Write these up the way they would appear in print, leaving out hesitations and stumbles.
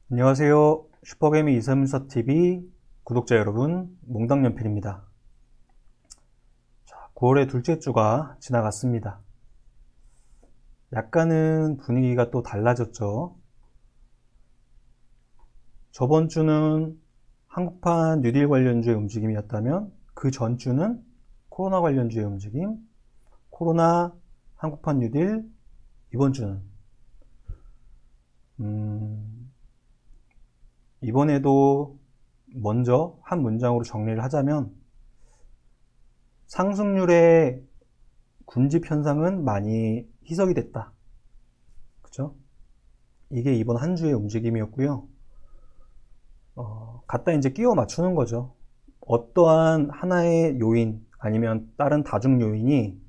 안녕하세요. 슈퍼개미 이세문서TV 구독자 여러분, 몽당연필입니다. 자, 9월의 둘째 주가 지나갔습니다. 약간은 분위기가 또 달라졌죠. 저번 주는 한국판 뉴딜 관련주의 움직임이었다면 그 전주는 코로나 관련주의 움직임, 코로나, 한국판 뉴딜, 이번 주는 이번에도 먼저 한 문장으로 정리를 하자면 상승률의 군집 현상은 많이 희석이 됐다. 그죠? 이게 이번 한 주의 움직임이었고요. 갖다 이제 끼워 맞추는 거죠. 어떠한 하나의 요인 아니면 다른 다중 요인이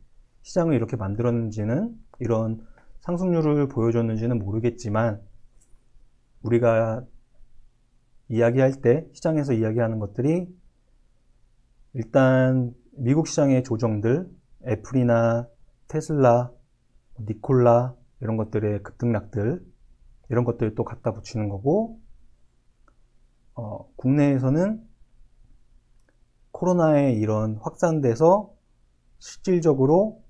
시장을 이렇게 만들었는지는, 이런 상승률을 보여줬는지는 모르겠지만, 우리가 이야기할 때 시장에서 이야기하는 것들이 일단 미국 시장의 조정들, 애플이나 테슬라, 니콜라 이런 것들의 급등락들, 이런 것들 또 갖다 붙이는 거고, 국내에서는 코로나에 이런 확산돼서 실질적으로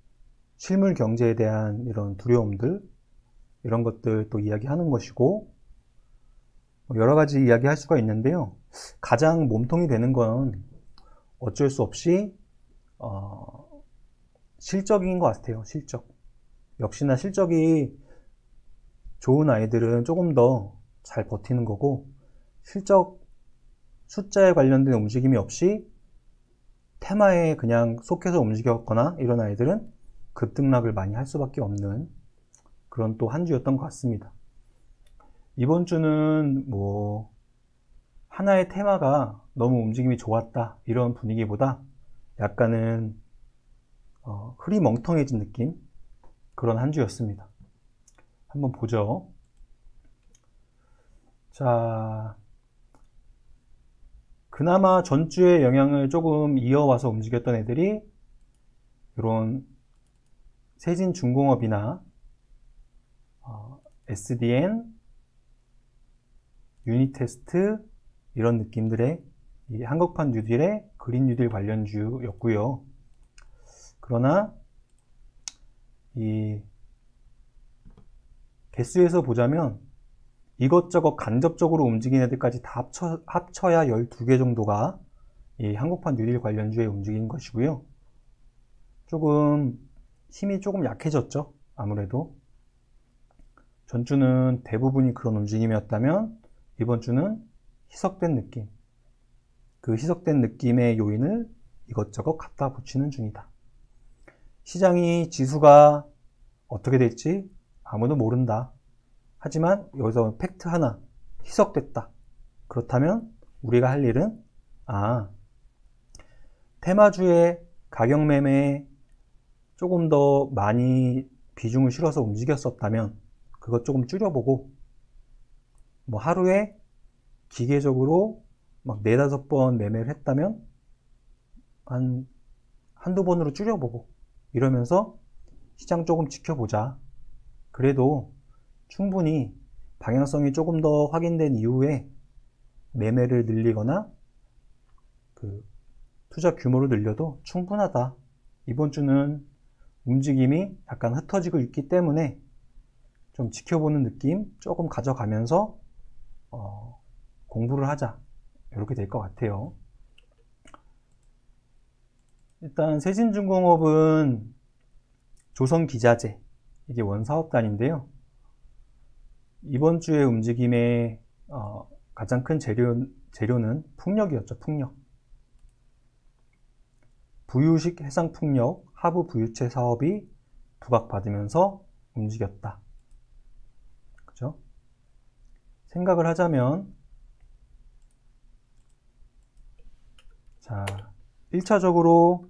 실물 경제에 대한 이런 두려움들, 이런 것들 또 이야기하는 것이고, 여러 가지 이야기할 수가 있는데요. 가장 몸통이 되는 건 어쩔 수 없이 실적인 것 같아요. 실적. 역시나 실적이 좋은 아이들은 조금 더 잘 버티는 거고, 실적 숫자에 관련된 움직임이 없이 테마에 그냥 속해서 움직였거나 이런 아이들은 급등락을 많이 할 수밖에 없는 그런 또 한 주였던 것 같습니다. 이번 주는 뭐 하나의 테마가 너무 움직임이 좋았다 이런 분위기보다 약간은 흐리멍텅해진 느낌, 그런 한 주였습니다. 한번 보죠. 자, 그나마 전주의 영향을 조금 이어와서 움직였던 애들이 이런 세진중공업이나 SDN, 유니테스트 이런 느낌들의 이 한국판 뉴딜의 그린 뉴딜 관련주였고요. 그러나 이 개수에서 보자면 이것저것 간접적으로 움직이는 애들까지 다 합쳐야 12개 정도가 이 한국판 뉴딜 관련주에 움직인 것이고요. 조금 힘이 조금 약해졌죠. 아무래도 전주는 대부분이 그런 움직임이었다면 이번 주는 희석된 느낌, 그 희석된 느낌의 요인을 이것저것 갖다 붙이는 중이다. 시장이 지수가 어떻게 될지 아무도 모른다. 하지만 여기서 팩트 하나, 희석됐다. 그렇다면 우리가 할 일은 테마주의 가격 매매에 조금 더 많이 비중을 실어서 움직였었다면 그것 조금 줄여보고, 뭐 하루에 기계적으로 막 4-5번 매매를 했다면 한두 번으로 줄여보고, 이러면서 시장 조금 지켜보자. 그래도 충분히 방향성이 조금 더 확인된 이후에 매매를 늘리거나 그 투자 규모를 늘려도 충분하다. 이번 주는 움직임이 약간 흩어지고 있기 때문에 좀 지켜보는 느낌 조금 가져가면서 공부를 하자, 이렇게 될 것 같아요. 일단 세진중공업은 조선기자재, 이게 원사업단인데요. 이번 주의 움직임의 가장 큰 재료는 풍력이었죠. 풍력. 부유식 해상풍력 하부 부유체 사업이 부각받으면서 움직였다. 그죠? 생각을 하자면, 자, 1차적으로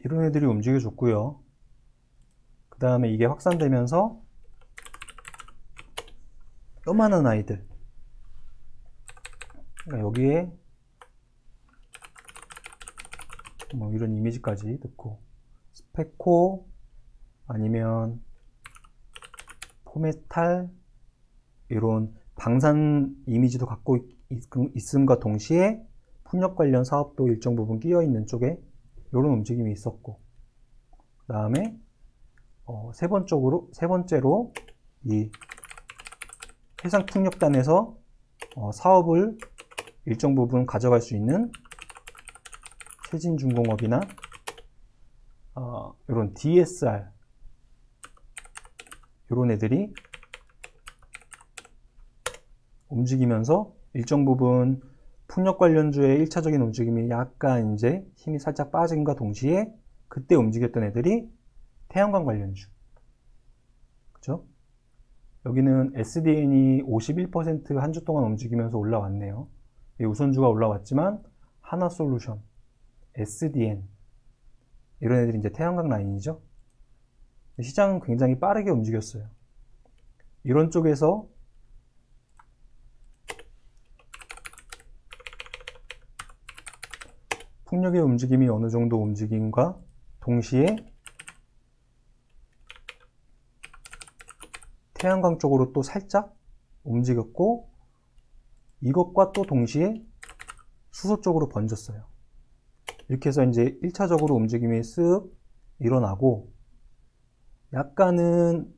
이런 애들이 움직여줬고요. 그 다음에 이게 확산되면서 요만한 아이들, 그러니까 여기에 뭐 이런 이미지까지 넣고, 스페코 아니면 포메탈 이런 방산 이미지도 갖고 있음과 동시에 풍력 관련 사업도 일정 부분 끼어 있는 쪽에 이런 움직임이 있었고, 그 다음에 세 번째로 이 해상풍력단에서 사업을 일정 부분 가져갈 수 있는 세진중공업이나 이런 DSR 이런 애들이 움직이면서 일정 부분 풍력 관련주의 1차적인 움직임이 약간 이제 힘이 살짝 빠짐과 동시에 그때 움직였던 애들이 태양광 관련주. 그죠? 여기는 SDN이 51% 한 주 동안 움직이면서 올라왔네요. 우선주가 올라왔지만 하나솔루션, SDN 이런 애들이 이제 태양광 라인이죠. 시장은 굉장히 빠르게 움직였어요. 이런 쪽에서 풍력의 움직임이 어느 정도 움직임과 동시에 태양광 쪽으로 또 살짝 움직였고, 이것과 또 동시에 수소 쪽으로 번졌어요. 이렇게 해서 이제 1차적으로 움직임이 쓱 일어나고, 약간은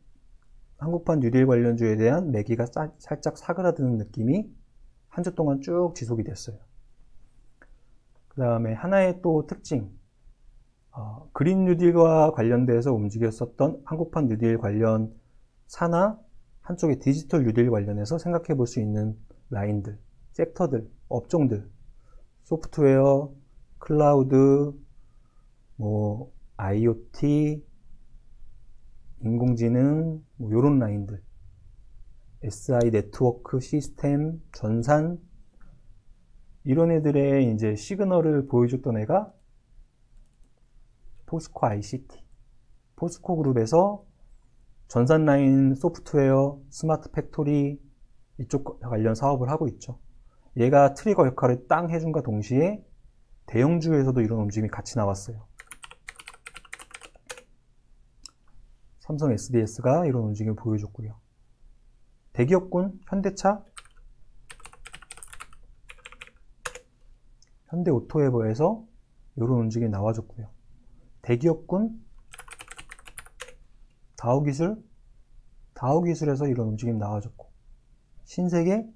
한국판 뉴딜 관련주에 대한 매기가 살짝 사그라드는 느낌이 한 주 동안 쭉 지속이 됐어요. 그 다음에 하나의 또 특징, 그린 뉴딜과 관련돼서 움직였었던 한국판 뉴딜 관련 사나 한쪽에 디지털 뉴딜 관련해서 생각해 볼 수 있는 라인들, 섹터들, 업종들, 소프트웨어, 클라우드, 뭐 IoT, 인공지능, 뭐 이런 라인들, SI 네트워크 시스템, 전산 이런 애들의 이제 시그널을 보여줬던 애가 포스코 ICT, 포스코 그룹에서 전산 라인 소프트웨어, 스마트 팩토리 이쪽 관련 사업을 하고 있죠. 얘가 트리거 역할을 땅 해준과 동시에 대형주에서도 이런 움직임이 같이 나왔어요. 삼성 SDS가 이런 움직임을 보여줬고요. 대기업군 현대차, 현대오토에버에서 이런 움직임이 나와줬고요. 대기업군 다우기술에서 이런 움직임이 나와줬고, 신세계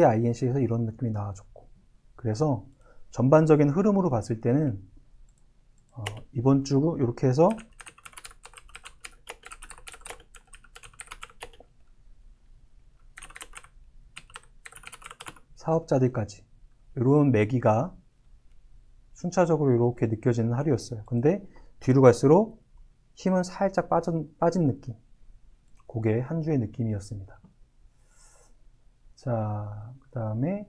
INC에서 이런 느낌이 나와줬고, 그래서 전반적인 흐름으로 봤을 때는 이번 주 이렇게 해서 사업자들까지 이런 매기가 순차적으로 이렇게 느껴지는 하루였어요. 근데 뒤로 갈수록 힘은 살짝 빠진 느낌, 그게 한 주의 느낌이었습니다. 자, 그 다음에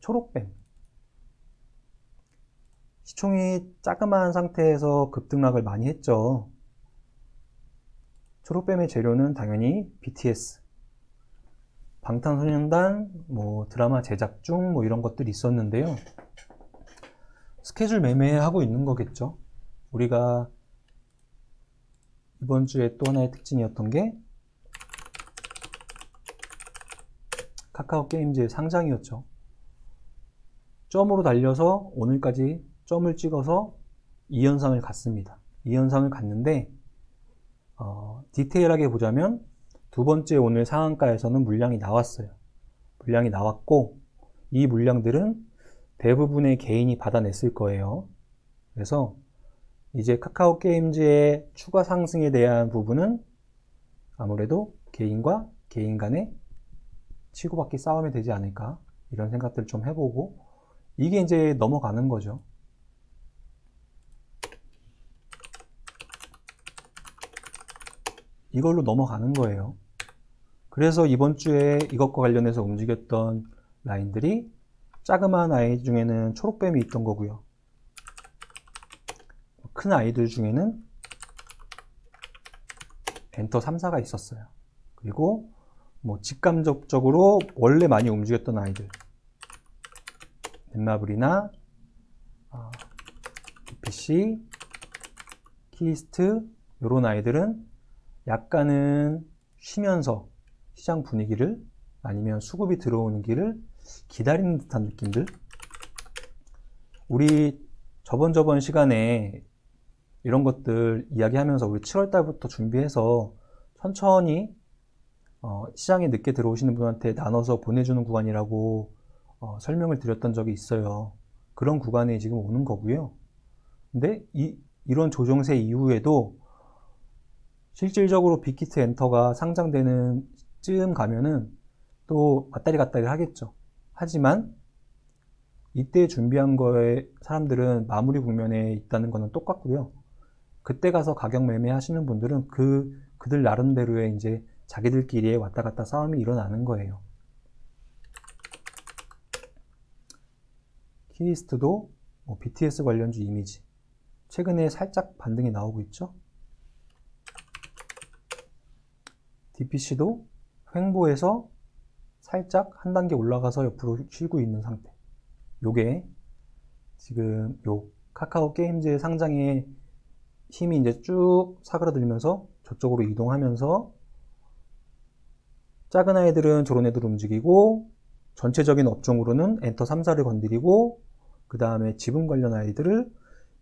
초록뱀, 시총이 자그마한 상태에서 급등락을 많이 했죠. 초록뱀의 재료는 당연히 BTS, 방탄소년단, 뭐 드라마 제작 중 뭐 이런 것들이 있었는데요. 스케줄 매매하고 있는 거겠죠. 우리가 이번 주에 또 하나의 특징이었던 게 카카오 게임즈의 상장이었죠. 점으로 달려서 오늘까지 점을 찍어서 2연상을 갔습니다. 2연상을 갔는데 디테일하게 보자면 두 번째 오늘 상한가에서는 물량이 나왔어요. 물량이 나왔고, 이 물량들은 대부분의 개인이 받아냈을 거예요. 그래서 이제 카카오 게임즈의 추가 상승에 대한 부분은 아무래도 개인과 개인 간의 치고받기 싸움이 되지 않을까, 이런 생각들을 좀 해보고, 이게 이제 넘어가는 거죠. 이걸로 넘어가는 거예요. 그래서 이번 주에 이것과 관련해서 움직였던 라인들이 자그마한 아이 중에는 초록뱀이 있던 거고요. 큰 아이들 중에는 엔터 3, 4가 있었어요. 그리고 뭐 직감적으로 원래 많이 움직였던 아이들, 넷마블이나 DPC, 키이스트 이런 아이들은 약간은 쉬면서 시장 분위기를 아니면 수급이 들어오는 길을 기다리는 듯한 느낌들. 우리 저번 시간에 이런 것들 이야기하면서 우리 7월 달부터 준비해서 천천히 시장에 늦게 들어오시는 분한테 나눠서 보내주는 구간이라고 설명을 드렸던 적이 있어요. 그런 구간에 지금 오는 거고요. 근데 이런 조정세 이후에도 실질적으로 빅히트 엔터가 상장되는 쯤 가면은 또 왔다리 갔다리 하겠죠. 하지만 이때 준비한 거에 사람들은 마무리 국면에 있다는 거는 똑같고요. 그때 가서 가격 매매 하시는 분들은 그들 나름대로의 이제 자기들끼리의 왔다 갔다 싸움이 일어나는 거예요. 키이스트도 BTS 관련주 이미지 최근에 살짝 반등이 나오고 있죠. DPC도 횡보해서 살짝 한 단계 올라가서 옆으로 쉬고 있는 상태. 요게 지금 요 카카오 게임즈 상장의 힘이 이제 쭉 사그라들면서 저쪽으로 이동하면서 작은 아이들은 저런 애들 움직이고 전체적인 업종으로는 엔터 3, 4를 건드리고 그 다음에 지분 관련 아이들을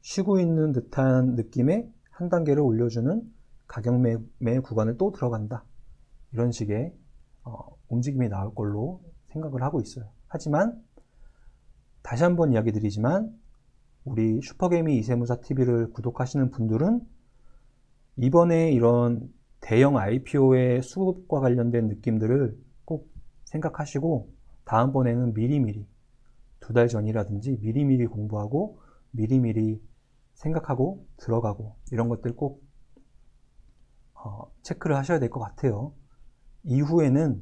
쉬고 있는 듯한 느낌의 한 단계를 올려주는 가격 매 구간을 또 들어간다. 이런 식의 움직임이 나올 걸로 생각을 하고 있어요. 하지만 다시 한번 이야기 드리지만 우리 슈퍼개미 이세무사TV를 구독하시는 분들은 이번에 이런 대형 IPO의 수급과 관련된 느낌들을 꼭 생각하시고 다음번에는 미리미리 2달 전이라든지 미리미리 공부하고 미리미리 생각하고 들어가고 이런 것들 꼭 체크를 하셔야 될 것 같아요. 이후에는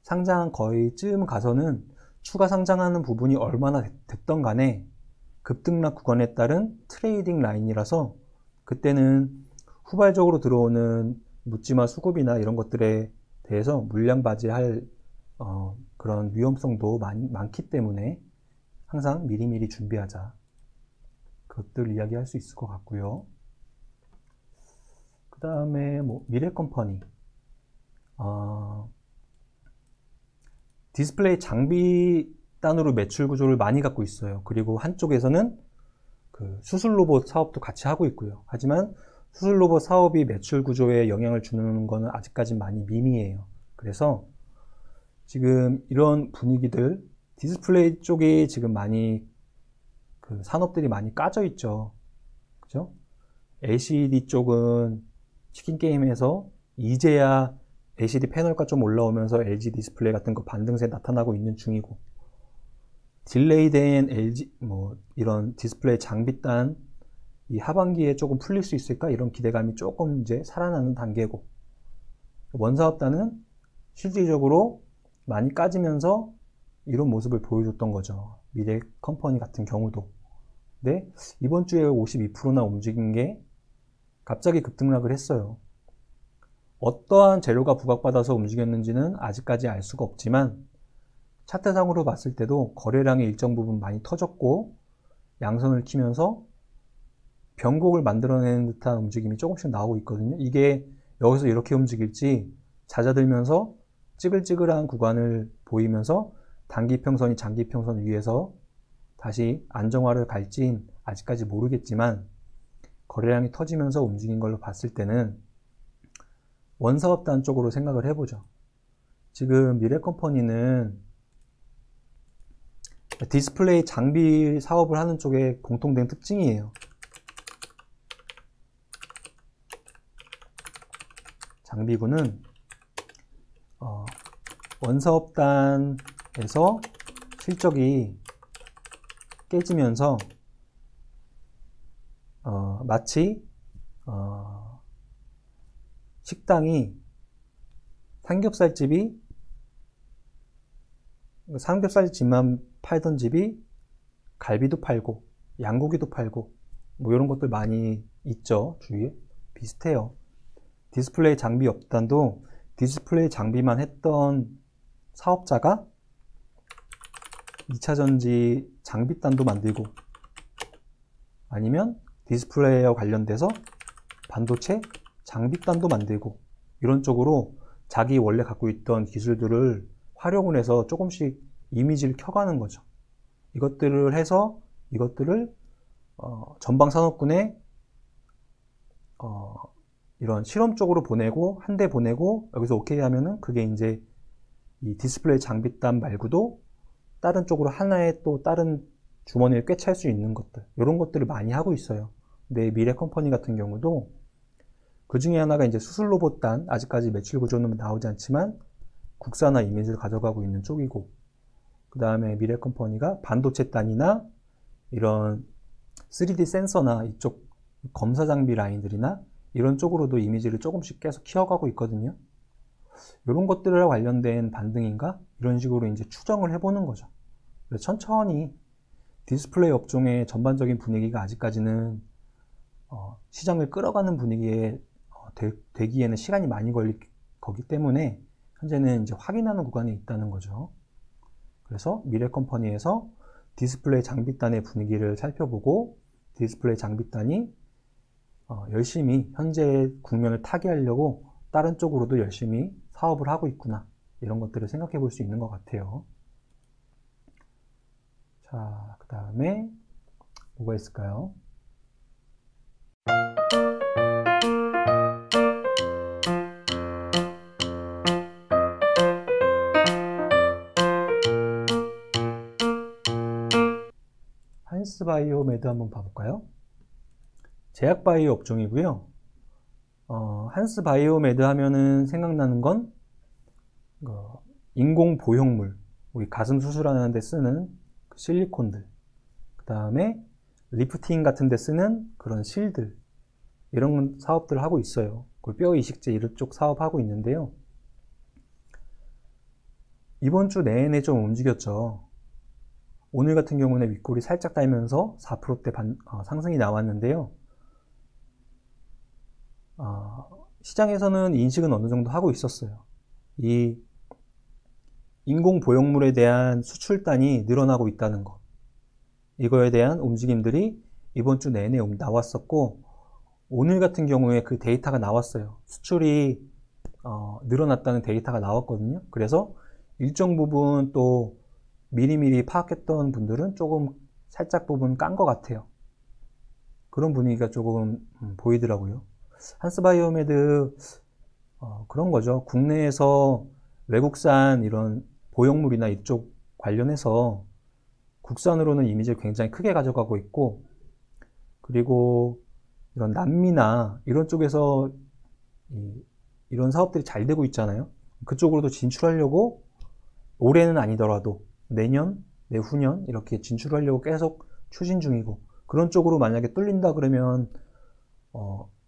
상장 거의 쯤 가서는 추가 상장하는 부분이 얼마나 됐던 간에 급등락 구간에 따른 트레이딩 라인이라서 그때는 후발적으로 들어오는 묻지마 수급이나 이런 것들에 대해서 물량 바지할 그런 위험성도 많기 때문에 항상 미리미리 준비하자. 그것들 이야기할 수 있을 것 같고요. 그 다음에 뭐 미래컴퍼니 디스플레이 장비 단으로 매출 구조를 많이 갖고 있어요. 그리고 한쪽에서는 그 수술 로봇 사업도 같이 하고 있고요. 하지만 수술 로봇 사업이 매출 구조에 영향을 주는 거는 아직까지 많이 미미해요. 그래서 지금 이런 분위기들 디스플레이 쪽이 지금 많이 그 산업들이 많이 까져 있죠. 그죠? LCD 쪽은 치킨 게임에서 이제야 LCD 패널가 좀 올라오면서 LG 디스플레이 같은 거 반등세 나타나고 있는 중이고 딜레이된 LG 뭐 이런 디스플레이 장비단 이 하반기에 조금 풀릴 수 있을까 이런 기대감이 조금 이제 살아나는 단계고 원사업단은 실질적으로 많이 까지면서 이런 모습을 보여줬던 거죠. 미래컴퍼니 같은 경우도. 근데 이번 주에 52%나 움직인 게 갑자기 급등락을 했어요. 어떠한 재료가 부각받아서 움직였는지는 아직까지 알 수가 없지만 차트상으로 봤을 때도 거래량의 일정 부분 많이 터졌고 양선을 키면서 변곡을 만들어내는 듯한 움직임이 조금씩 나오고 있거든요. 이게 여기서 이렇게 움직일지 잦아들면서 찌글찌글한 구간을 보이면서 단기평선이 장기평선 위에서 다시 안정화를 갈지는 아직까지 모르겠지만 거래량이 터지면서 움직인 걸로 봤을 때는 원사업단 쪽으로 생각을 해보죠. 지금 미래컴퍼니는 디스플레이 장비 사업을 하는 쪽에 공통된 특징이에요. 장비군은 원사업단에서 실적이 깨지면서 마치 식당이 삼겹살집만 팔던 집이 갈비도 팔고 양고기도 팔고 뭐 이런 것들 많이 있죠. 주위에 비슷해요. 디스플레이 장비 업단도 디스플레이 장비만 했던 사업자가 2차전지 장비단도 만들고, 아니면 디스플레이와 관련돼서 반도체 장비단도 만들고, 이런 쪽으로 자기 원래 갖고 있던 기술들을 활용을 해서 조금씩 이미지를 켜가는 거죠. 이것들을 해서 이것들을 전방산업군에 이런 실험 쪽으로 보내고, 한 대 보내고 여기서 오케이 하면은 그게 이제 이 디스플레이 장비단 말고도 다른 쪽으로 하나의 또 다른 주머니를 꿰찰 수 있는 것들, 이런 것들을 많이 하고 있어요. 근데 미래컴퍼니 같은 경우도 그 중에 하나가 이제 수술 로봇단, 아직까지 매출 구조는 나오지 않지만 국산화 이미지를 가져가고 있는 쪽이고, 그 다음에 미래컴퍼니가 반도체단이나 이런 3D 센서나 이쪽 검사 장비 라인들이나 이런 쪽으로도 이미지를 조금씩 계속 키워가고 있거든요. 이런 것들과 관련된 반등인가? 이런 식으로 이제 추정을 해보는 거죠. 그래서 천천히 디스플레이 업종의 전반적인 분위기가 아직까지는 시장을 끌어가는 분위기에 되기에는 시간이 많이 걸릴 거기 때문에 현재는 이제 확인하는 구간에 있다는 거죠. 그래서 미래컴퍼니에서 디스플레이 장비단의 분위기를 살펴보고, 디스플레이 장비단이 열심히 현재 국면을 타개하려고 다른 쪽으로도 열심히 사업을 하고 있구나, 이런 것들을 생각해 볼 수 있는 것 같아요. 자, 그 다음에 뭐가 있을까요? 한스바이오메드 한번 봐볼까요? 제약바이오 업종이고요. 한스바이오메드 하면은 생각나는 건 인공 보형물, 우리 가슴 수술하는 데 쓰는 실리콘들, 그 다음에 리프팅 같은 데 쓰는 그런 실들, 이런 사업들을 하고 있어요. 뼈 이식제 이런 쪽 사업하고 있는데요. 이번 주 내내 좀 움직였죠. 오늘 같은 경우는 윗골이 살짝 달면서 4%대 상승이 나왔는데요. 시장에서는 인식은 어느 정도 하고 있었어요. 이 인공 보형물에 대한 수출단이 늘어나고 있다는 것, 이거에 대한 움직임들이 이번 주 내내 나왔었고, 오늘 같은 경우에 그 데이터가 나왔어요. 수출이 늘어났다는 데이터가 나왔거든요. 그래서 일정 부분 또 미리미리 파악했던 분들은 조금 살짝 부분 깐 것 같아요. 그런 분위기가 조금 보이더라고요. 한스바이오메드 그런 거죠. 국내에서 외국산 이런 보형물이나 이쪽 관련해서 국산으로는 이미지를 굉장히 크게 가져가고 있고, 그리고 이런 남미나 이런 쪽에서 이런 사업들이 잘 되고 있잖아요. 그쪽으로도 진출하려고 올해는 아니더라도 내년, 내후년 이렇게 진출하려고 계속 추진 중이고, 그런 쪽으로 만약에 뚫린다 그러면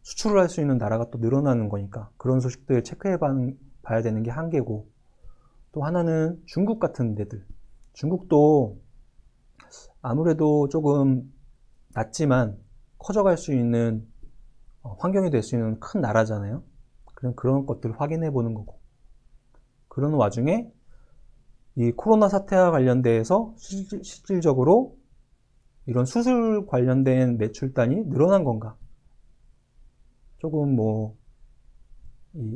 수출을 할 수 있는 나라가 또 늘어나는 거니까 그런 소식들 체크해 봐야 되는 게 한계고, 또 하나는 중국 같은 데들, 중국도 아무래도 조금 낮지만 커져갈 수 있는 환경이 될 수 있는 큰 나라잖아요. 그런 것들을 확인해 보는 거고, 그런 와중에 이 코로나 사태와 관련돼서 실질적으로 이런 수술 관련된 매출단이 늘어난 건가? 조금 이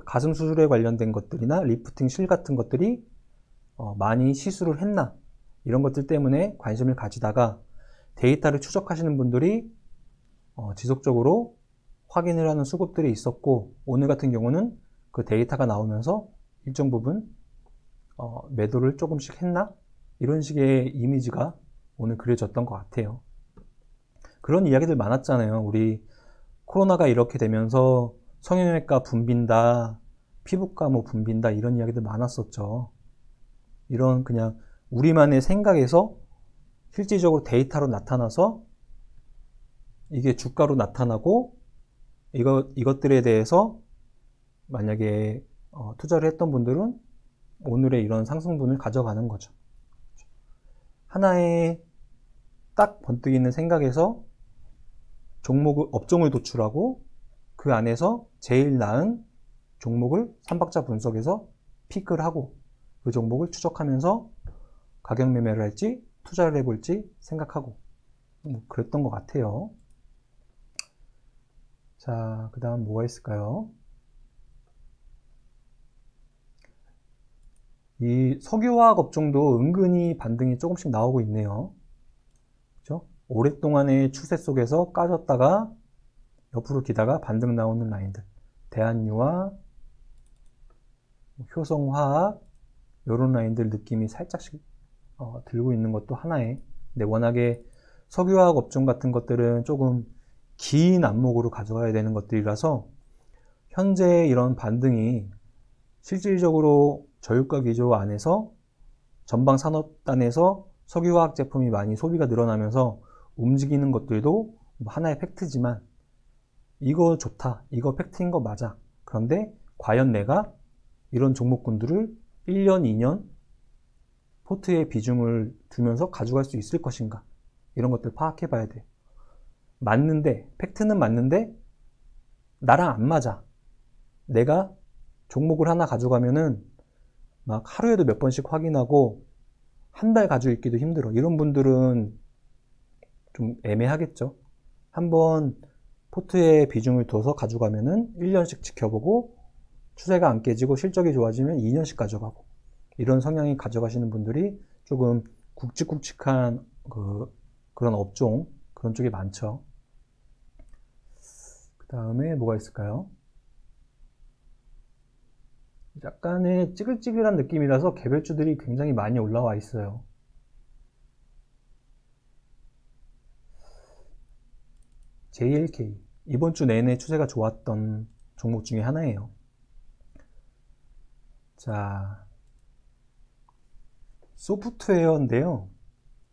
가슴 수술에 관련된 것들이나 리프팅 실 같은 것들이 많이 시술을 했나? 이런 것들 때문에 관심을 가지다가 데이터를 추적하시는 분들이 지속적으로 확인을 하는 수급들이 있었고, 오늘 같은 경우는 그 데이터가 나오면서 일정 부분 매도를 조금씩 했나? 이런 식의 이미지가 오늘 그려졌던 것 같아요. 그런 이야기들 많았잖아요. 우리 코로나가 이렇게 되면서 성형외과 붐빈다, 피부과 붐빈다, 이런 이야기들 많았었죠. 이런 그냥 우리만의 생각에서 실질적으로 데이터로 나타나서 이게 주가로 나타나고, 이것들에 대해서 만약에 투자를 했던 분들은 오늘의 이런 상승분을 가져가는 거죠. 하나의 딱 번뜩이는 생각에서 업종을 도출하고 그 안에서 제일 나은 종목을 3박자 분석해서 픽을 하고 그 종목을 추적하면서 가격 매매를 할지 투자를 해볼지 생각하고 뭐 그랬던 것 같아요. 자, 그 다음 뭐가 있을까요? 이 석유화학 업종도 은근히 반등이 조금씩 나오고 있네요. 그죠? 오랫동안의 추세 속에서 까졌다가 옆으로 기다가 반등 나오는 라인들. 대한유화, 효성화학, 이런 라인들 느낌이 살짝씩 들고 있는 것도 하나의. 근데 워낙에 석유화학 업종 같은 것들은 조금 긴 안목으로 가져가야 되는 것들이라서 현재 이런 반등이 실질적으로 저유가 기조 안에서 전방 산업단에서 석유화학 제품이 많이 소비가 늘어나면서 움직이는 것들도 하나의 팩트지만 이거 좋다, 이거 팩트인 거 맞아. 그런데 과연 내가 이런 종목군들을 1년, 2년 포트에 비중을 두면서 가져갈 수 있을 것인가? 이런 것들 파악해 봐야 돼. 맞는데, 팩트는 맞는데 나랑 안 맞아. 내가 종목을 하나 가져가면은 막 하루에도 몇 번씩 확인하고 한 달 가지고 있기도 힘들어. 이런 분들은 좀 애매하겠죠. 한번 포트에 비중을 둬서 가져가면은 1년씩 지켜보고 추세가 안 깨지고 실적이 좋아지면 2년씩 가져가고 이런 성향이 가져가시는 분들이 조금 굵직굵직한 그런 업종 그런 쪽이 많죠. 그 다음에 뭐가 있을까요? 약간의 찌글찌글한 느낌이라서 개별주들이 굉장히 많이 올라와 있어요. JLK 이번 주 내내 추세가 좋았던 종목 중에 하나예요. 자, 소프트웨어인데요.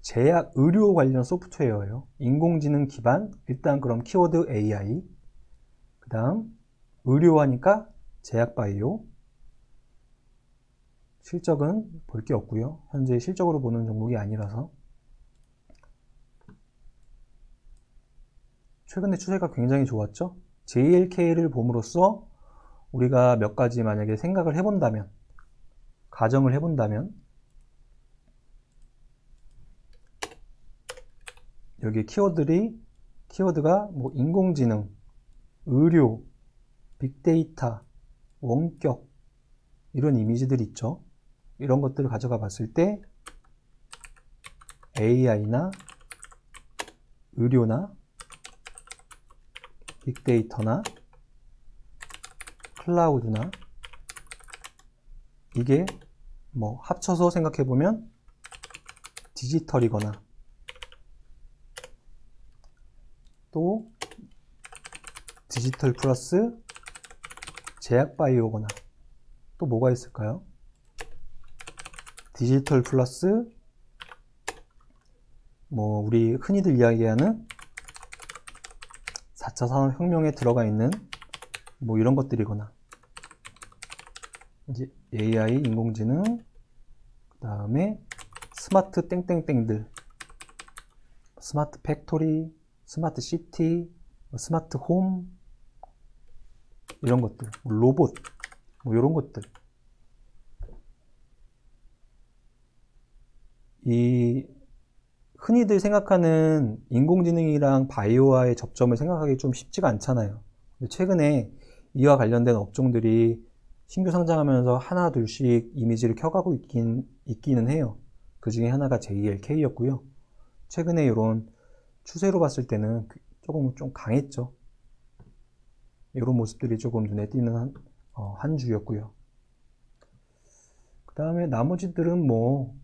제약 의료 관련 소프트웨어예요. 인공지능 기반, 일단 그럼 키워드 AI, 그 다음 의료하니까 제약바이오. 실적은 볼 게 없고요. 현재 실적으로 보는 종목이 아니라서. 최근에 추세가 굉장히 좋았죠. JLK를 봄으로써 우리가 몇 가지 만약에 생각을 해본다면, 가정을 해본다면, 여기 키워드가 뭐 인공지능, 의료, 빅데이터, 원격 이런 이미지들이 있죠. 이런 것들을 가져가 봤을 때 AI나 의료나 빅데이터나 클라우드나 이게 뭐 합쳐서 생각해 보면 디지털이거나 또 디지털 플러스 제약바이오거나 또 뭐가 있을까요? 디지털 플러스 뭐 우리 흔히들 이야기하는 4차 산업혁명에 들어가 있는 뭐 이런 것들이거나 이제 AI, 인공지능, 그 다음에 스마트 땡땡땡들, 스마트 팩토리, 스마트 시티, 스마트 홈 이런 것들, 로봇 뭐 이런 것들. 이 흔히들 생각하는 인공지능이랑 바이오와의 접점을 생각하기 좀 쉽지가 않잖아요. 근데 최근에 이와 관련된 업종들이 신규 상장하면서 하나 둘씩 이미지를 켜가고 있기는 해요. 그 중에 하나가 JLK였고요. 최근에 이런 추세로 봤을 때는 조금 좀 강했죠. 이런 모습들이 조금 눈에 띄는 한 주였고요. 그 다음에 나머지들은 뭐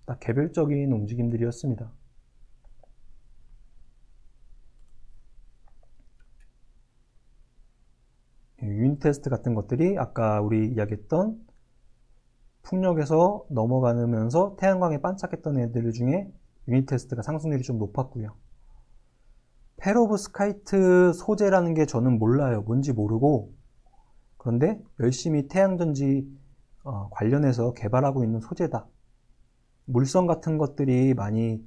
다 개별적인 움직임들이었습니다. 유닛 테스트 같은 것들이 아까 우리 이야기했던 풍력에서 넘어가면서 태양광에 반짝했던 애들 중에 유닛 테스트가 상승률이 좀 높았고요. 페로브스카이트 소재라는 게 저는 몰라요. 뭔지 모르고 그런데 열심히 태양전지 관련해서 개발하고 있는 소재다. 물성 같은 것들이 많이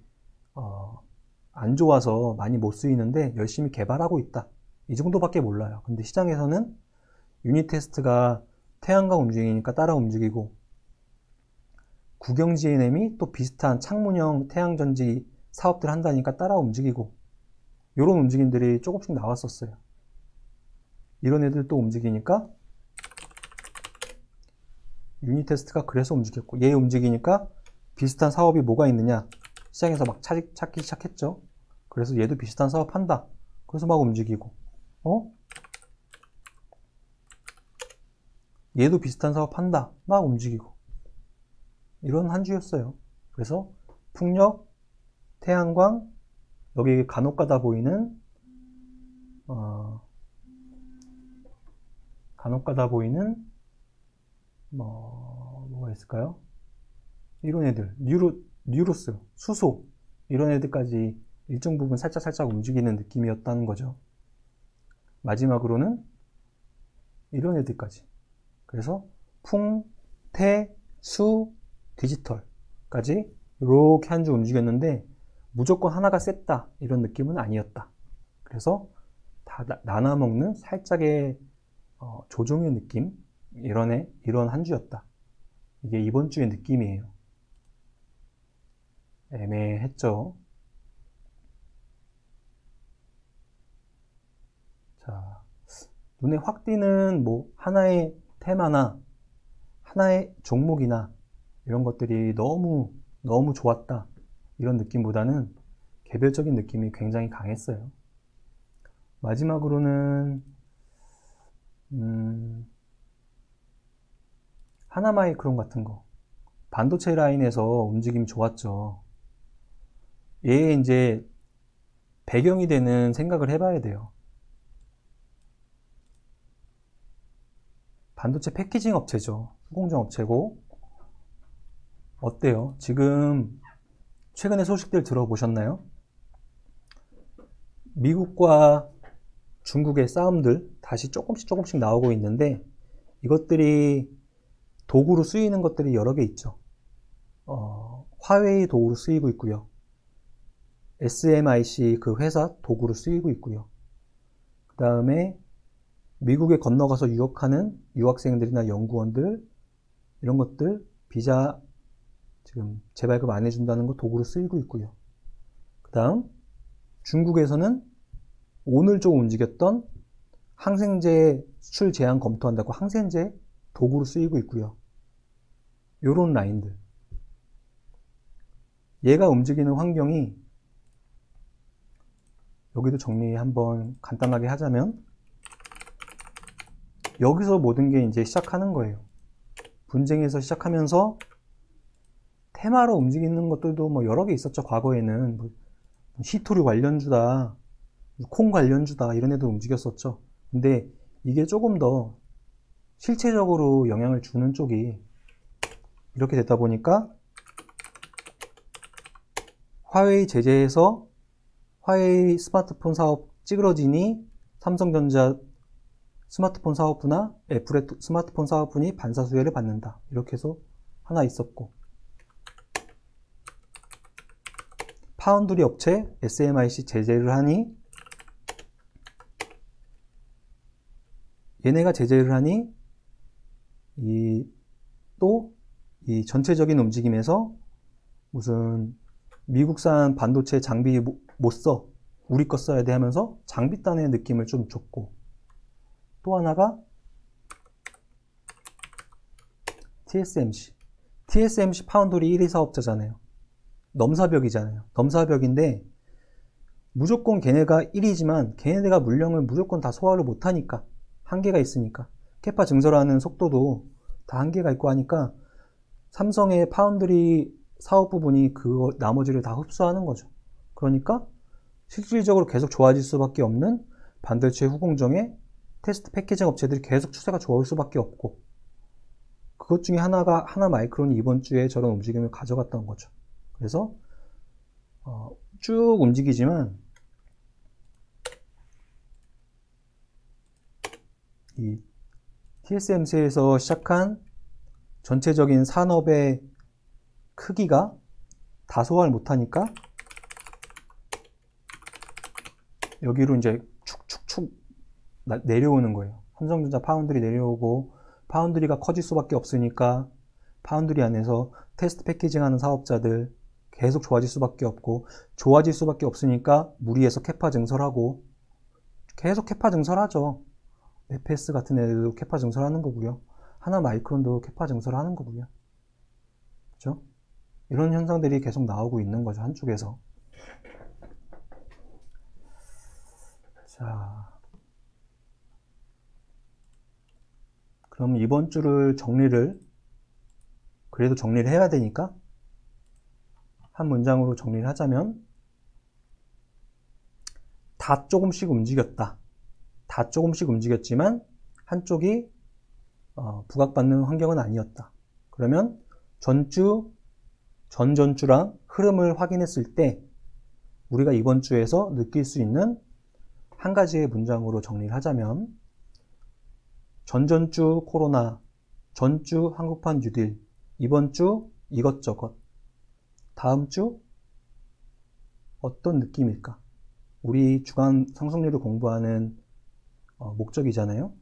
안 좋아서 많이 못 쓰이는데 열심히 개발하고 있다. 이 정도밖에 몰라요. 근데 시장에서는 유닛 테스트가 태양광 움직이니까 따라 움직이고, 국영 GNM이 또 비슷한 창문형 태양전지 사업들 한다니까 따라 움직이고, 이런 움직임들이 조금씩 나왔었어요. 이런 애들 또 움직이니까 유닛 테스트가 그래서 움직였고, 얘 움직이니까 비슷한 사업이 뭐가 있느냐, 시장에서 막 찾기 시작했죠. 그래서 얘도 비슷한 사업 한다. 그래서 막 움직이고, 얘도 비슷한 사업 한다. 막 움직이고, 이런 한 주였어요. 그래서 풍력, 태양광, 여기 간혹가다 보이는 뭐가 있을까요? 이런 애들, 뉴로스, 수소, 이런 애들까지 일정 부분 살짝 움직이는 느낌이었다는 거죠. 마지막으로는 이런 애들까지. 그래서 풍, 태, 수, 디지털까지 이렇게 한 주 움직였는데, 무조건 하나가 셌다 이런 느낌은 아니었다. 그래서 다 나눠먹는 살짝의 조종의 느낌, 이런 한 주였다. 이게 이번 주의 느낌이에요. 애매했죠. 자, 눈에 확 띄는 뭐 하나의 테마나 하나의 종목이나 이런 것들이 너무 좋았다, 이런 느낌보다는 개별적인 느낌이 굉장히 강했어요. 마지막으로는 하나마이크론 같은 거, 반도체 라인에서 움직임이 좋았죠. 얘에 이제 배경이 되는 생각을 해봐야 돼요. 반도체 패키징 업체죠. 후공정 업체고. 어때요? 지금 최근에 소식들 들어보셨나요? 미국과 중국의 싸움들 다시 조금씩 나오고 있는데, 이것들이 도구로 쓰이는 것들이 여러 개 있죠. 화웨이 도구로 쓰이고 있고요. SMIC 그 회사 도구로 쓰이고 있고요. 그 다음에 미국에 건너가서 유학하는 유학생들이나 연구원들, 이런 것들 비자 지금 재발급 안 해준다는 거 도구로 쓰이고 있고요. 그 다음 중국에서는 오늘 조금 움직였던 항생제 수출 제한 검토한다고 항생제 도구로 쓰이고 있고요. 요런 라인들. 얘가 움직이는 환경이, 여기도 정리 한번 간단하게 하자면, 여기서 모든 게 이제 시작하는 거예요. 분쟁에서 시작하면서 테마로 움직이는 것들도 뭐 여러 개 있었죠. 과거에는 뭐 히토류 관련주다, 콩 관련주다, 이런 애들 움직였었죠. 근데 이게 조금 더 실체적으로 영향을 주는 쪽이 이렇게 됐다 보니까, 화웨이 제재에서 화웨이 스마트폰 사업 찌그러지니 삼성전자 스마트폰 사업부나 애플의 스마트폰 사업분이 반사수혜를 받는다, 이렇게 해서 하나 있었고, 파운드리 업체 SMIC 제재를 하니, 얘네가 제재를 하니 이 전체적인 움직임에서 무슨 미국산 반도체 장비 못 써, 우리 거 써야 돼 하면서 장비단의 느낌을 좀 줬고, 또 하나가 TSMC 파운드리 1위 사업자잖아요. 넘사벽이잖아요. 넘사벽인데 무조건 걔네가 1위지만 걔네가 물량을 무조건 다 소화를 못하니까, 한계가 있으니까, 캐파 증설하는 속도도 다 한계가 있고 하니까 삼성의 파운드리 사업 부분이 그거 나머지를 다 흡수하는 거죠. 그러니까 실질적으로 계속 좋아질 수밖에 없는 반도체 후공정의 테스트 패키징 업체들이 계속 추세가 좋을 수밖에 없고, 그것 중에 하나 마이크론이 이번 주에 저런 움직임을 가져갔던 거죠. 그래서 쭉 움직이지만 이 TSMC에서 시작한 전체적인 산업의 크기가 다 소화를 못하니까 여기로 이제 축축축 내려오는 거예요. 삼성전자 파운드리 내려오고 파운드리가 커질 수밖에 없으니까 파운드리 안에서 테스트 패키징 하는 사업자들 계속 좋아질 수밖에 없고 좋아질 수밖에 없으니까 무리해서 캐파 증설하고 계속 캐파 증설하죠. 에페스 같은 애들도 캐파 증설하는 거고요. 하나 마이크론도 캐파 증설하는 거고요. 그렇죠? 이런 현상들이 계속 나오고 있는 거죠. 한쪽에서. 자, 그럼 이번 주를 그래도 정리를 해야 되니까 한 문장으로 정리를 하자면 다 조금씩 움직였다. 다 조금씩 움직였지만 한쪽이 부각받는 환경은 아니었다. 그러면 전전주랑 흐름을 확인했을 때 우리가 이번 주에서 느낄 수 있는 한 가지의 문장으로 정리를 하자면 전전주 코로나, 전주 한국판 뉴딜, 이번 주 이것저것, 다음 주 어떤 느낌일까? 우리 주간 상승률을 공부하는 목적이잖아요.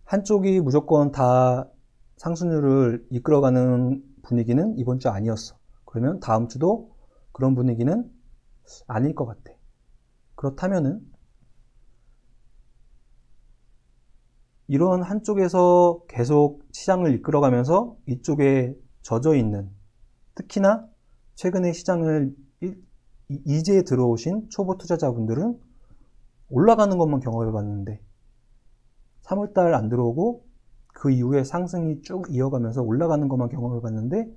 한쪽이 무조건 다 상승률을 이끌어가는 분위기는 이번 주 아니었어. 그러면 다음 주도 그런 분위기는 아닐 것 같아. 그렇다면은 이런 한쪽에서 계속 시장을 이끌어가면서 이쪽에 젖어 있는, 특히나 최근에 시장을 이제 들어오신 초보 투자자분들은 올라가는 것만 경험해 봤는데 3월달 안 들어오고 그 이후에 상승이 쭉 이어가면서 올라가는 것만 경험해 봤는데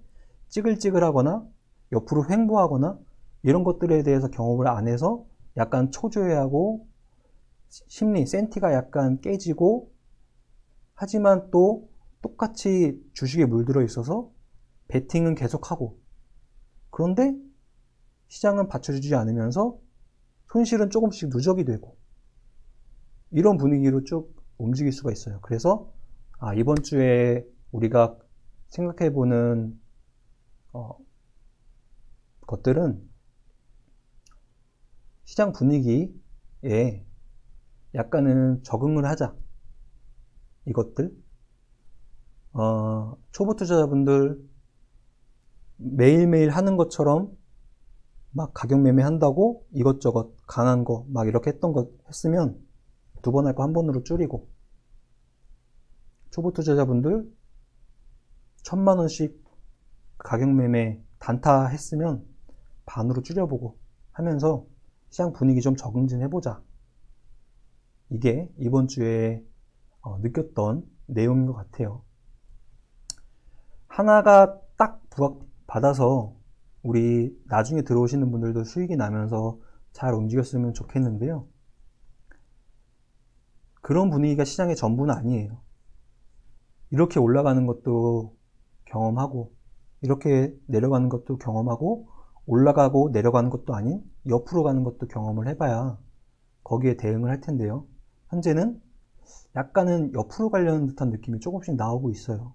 찌글찌글하거나 옆으로 횡보하거나 이런 것들에 대해서 경험을 안 해서 약간 초조해하고 심리, 센티가 약간 깨지고 하지만 또 똑같이 주식에 물들어 있어서 베팅은 계속하고 그런데 시장은 받쳐주지 않으면서 손실은 조금씩 누적이 되고 이런 분위기로 쭉 움직일 수가 있어요. 그래서 이번 주에 우리가 생각해보는 것들은 시장 분위기에 약간은 적응을 하자. 이것들 초보 투자자분들 매일매일 하는 것처럼 막 가격 매매 한다고 이것저것 강한 거 막 이렇게 했으면 두 번 할 거 한 번으로 줄이고 초보 투자자분들 1000만원씩 가격 매매 단타 했으면 반으로 줄여보고 하면서 시장 분위기 좀 적응 좀 해보자. 이게 이번 주에 느꼈던 내용인 것 같아요. 하나가 딱 부각받아서 우리 나중에 들어오시는 분들도 수익이 나면서 잘 움직였으면 좋겠는데요. 그런 분위기가 시장의 전부는 아니에요. 이렇게 올라가는 것도 경험하고 이렇게 내려가는 것도 경험하고 올라가고 내려가는 것도 아닌 옆으로 가는 것도 경험을 해봐야 거기에 대응을 할 텐데요. 현재는 약간은 옆으로 가려는 듯한 느낌이 조금씩 나오고 있어요.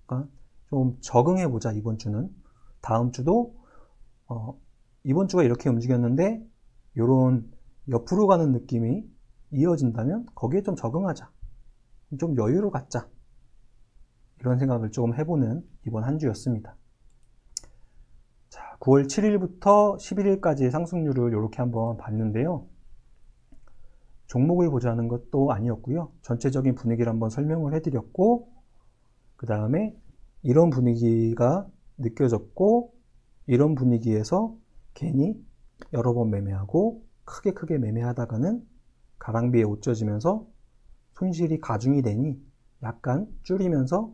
그러니까 좀 적응해보자. 이번 주는 다음 주도 이번 주가 이렇게 움직였는데 이런 옆으로 가는 느낌이 이어진다면 거기에 좀 적응하자. 좀 여유로 갖자. 이런 생각을 조금 해보는 이번 한 주였습니다. 자, 9월 7일부터 11일까지의 상승률을 이렇게 한번 봤는데요. 종목을 보자는 것도 아니었고요. 전체적인 분위기를 한번 설명을 해드렸고 그 다음에 이런 분위기가 느껴졌고 이런 분위기에서 괜히 여러 번 매매하고 크게 매매하다가는 가랑비에 옷 젖으면서 손실이 가중이 되니 약간 줄이면서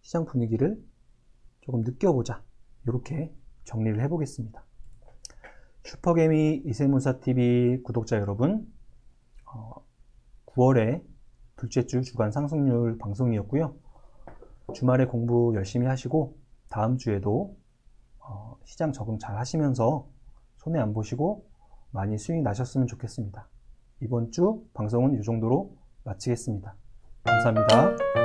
시장 분위기를 조금 느껴보자. 이렇게 정리를 해보겠습니다. 슈퍼개미 이세무사TV 구독자 여러분, 9월에 둘째 주 주간 상승률 방송이었고요. 주말에 공부 열심히 하시고 다음 주에도 시장 적응 잘 하시면서 손해 안 보시고 많이 수익 나셨으면 좋겠습니다. 이번 주 방송은 이 정도로 마치겠습니다. 감사합니다.